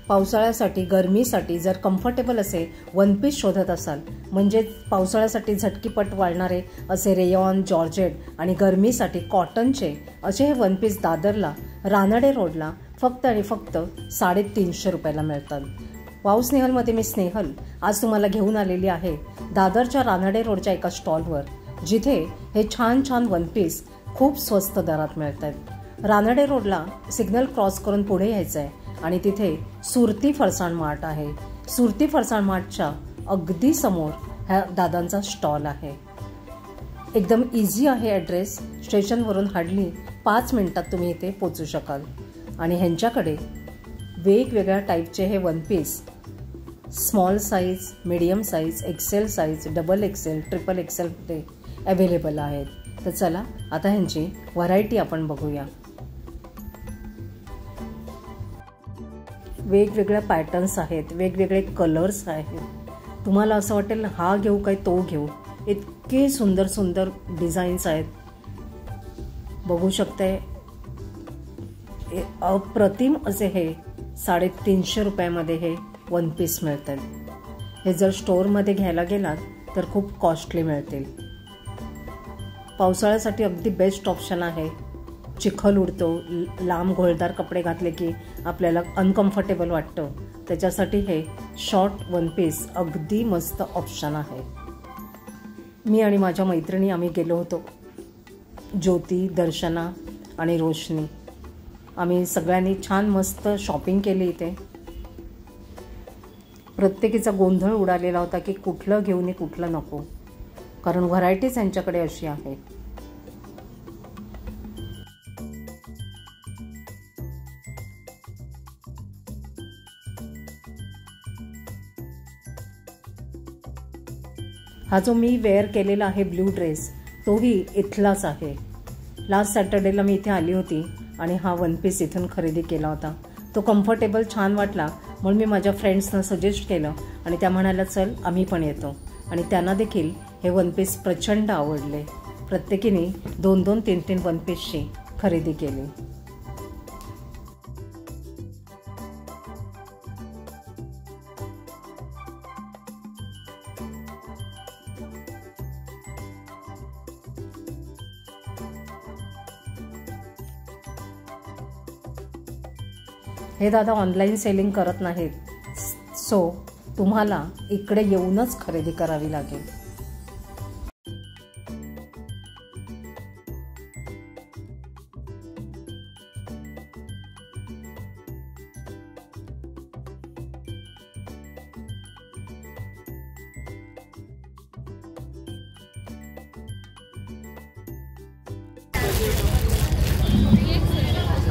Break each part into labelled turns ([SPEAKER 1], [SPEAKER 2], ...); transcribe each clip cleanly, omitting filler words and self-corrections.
[SPEAKER 1] पावसाळ्यासाठी गरमीसाठी जर कम्फर्टेबल असे one piece शोधत असाल, म्हणजे पावसाळ्यासाठी झटकीपट वाळणारे असे रेयॉन, जॉर्जेट आणि गरमीसाठी कॉटनचे असे हे वन पीस दादरला रानडे रोडला फक्त आणि फक्त 350 रुपयाला मिळतात. वाव स्नेहलमध्ये मी स्नेहल आज तुम्हाला घेऊन आलेली आहे दादरच्या रानडे रोडच्या एका स्टॉलवर, जिथे हे छान छान वन पीस खूप स्वस्त दरात मिळत आहेत. रानडे रोडला सिग्नल क्रॉस करून पुढे यायचं आहे आणि तिथे सुरती फरसाण मार्ट आहे. सुरती फरसाण मार्टच्या अगदी समोर ह्या दादांचा स्टॉल आहे. एकदम इझी आहे ॲड्रेस. स्टेशनवरून हार्डली 5 मिनिटात तुम्ही इथे पोचू शकाल. आणि ह्यांच्याकडे वेगवेगळ्या टाईपचे हे one piece small size, medium size, XL size, double XL, triple XL ते अवेलेबल आहेत. तर चला आता ह्यांची व्हरायटी आपण बघूया. वेगवेगळ्या पॅटर्न्स आहेत, वेगवेगळे कलर्स आहेत. तुम्हाला असं वाटेल हा घेऊ काय तो घेऊ, इतके सुंदर सुंदर डिझाईन्स आहेत. बघू शकते अप्रतिम असे हे 350 रुपयामध्ये हे वन पीस मिळतात. हे जर स्टोअरमध्ये घ्यायला गेलात तर खूप कॉस्टली मिळतील. पावसाळ्यासाठी अगदी बेस्ट ऑप्शन आहे. चिखल उडतो, लांब घोळदार कपडे घातले की आपल्याला अनकम्फर्टेबल वाटतं, त्याच्यासाठी हे शॉर्ट वन पीस अगदी मस्त ऑप्शन आहे. मी आणि माझ्या मैत्रिणी आम्ही गेलो होतो, ज्योती, दर्शना आणि रोशनी. आम्ही सगळ्यांनी छान मस्त शॉपिंग केली इथे. प्रत्येकीचा गोंधळ उडालेला होता की कुठलं घेऊ नये कुठलं नको, कारण व्हरायटीज यांच्याकडे अशी आहे. हा जो मी वेअर केलेला आहे ब्ल्यू ड्रेस, तोही इथलाच आहे. लास्ट सॅटर्डेला मी इथे आली होती आणि हा वन पीस इथून खरेदी केला होता. तो कम्फर्टेबल छान वाटला म्हणून मी माझ्या फ्रेंड्सना सजेस्ट केलं आणि त्या म्हणाल्या चल आम्ही पण येतो. आणि त्यांना देखील हे वन पीस प्रचंड आवडले. प्रत्येकीने 2-2, 3-3 वन पीसची खरेदी केली. हे दादा ऑनलाईन सेलिंग करत नाहीत, सो तुम्हाला इकडे येऊनच खरेदी करावी लागेल.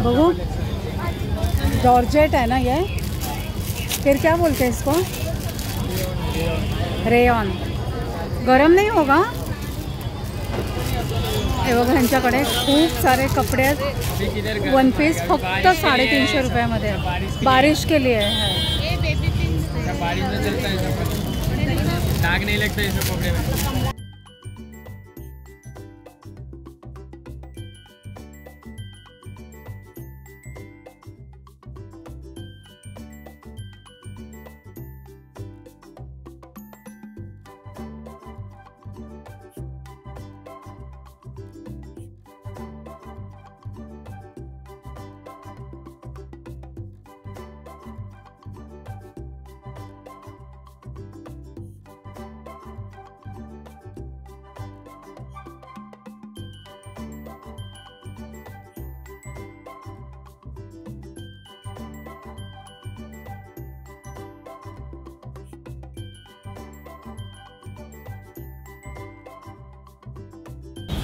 [SPEAKER 2] बघू, जॉर्जेट है ना ये, फिर क्या बोलते हैं इसको, रेयॉन. गरम नहीं होगा. हे बघा ह्यांच्याकडे खूप सारे कपडे आहेत. वन पीस फक्त 350 रुपयामध्ये. बारिश के लिए है.
[SPEAKER 3] बारिश में चलता है, दाग नहीं लगता इसमें कपड़े में.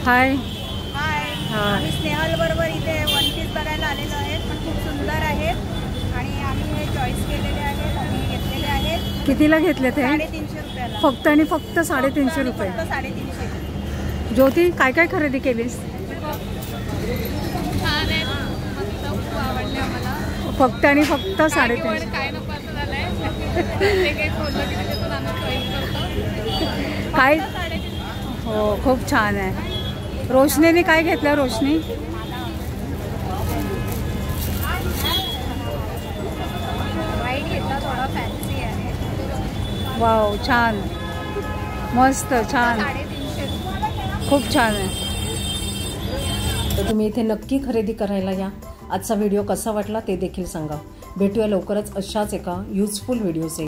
[SPEAKER 2] हाय
[SPEAKER 4] हाय, आम्ही स्नेहल बरोबर इथे वन पीस बघायला आलेलो आहेत. पण खूप सुंदर आहेत आणि आम्ही हे चॉईस केलेले आहेत आणि घेतलेले आहेत.
[SPEAKER 2] कितीला घेतले ते?
[SPEAKER 4] 350 रुपयाला.
[SPEAKER 2] फक्त आणि फक्त 350 रुपये.
[SPEAKER 4] फक्त 350.
[SPEAKER 2] ज्योती, काय काय खरेदी केलीस? फक्त आणि फक्त 350. काय? हो, खूप छान आहे. रोशनीने काय घेतलं? रोशनी
[SPEAKER 4] व्हाईट
[SPEAKER 2] वाव, छान, मस्त, छान,
[SPEAKER 4] 350
[SPEAKER 2] खूप छान आहे.
[SPEAKER 1] तर तुम्ही इथे नक्की खरेदी करायला या. आजचा व्हिडिओ कसा वाटला ते देखील सांगा. भेटूया लवकरच अशाच एका युजफुल व्हिडिओचे.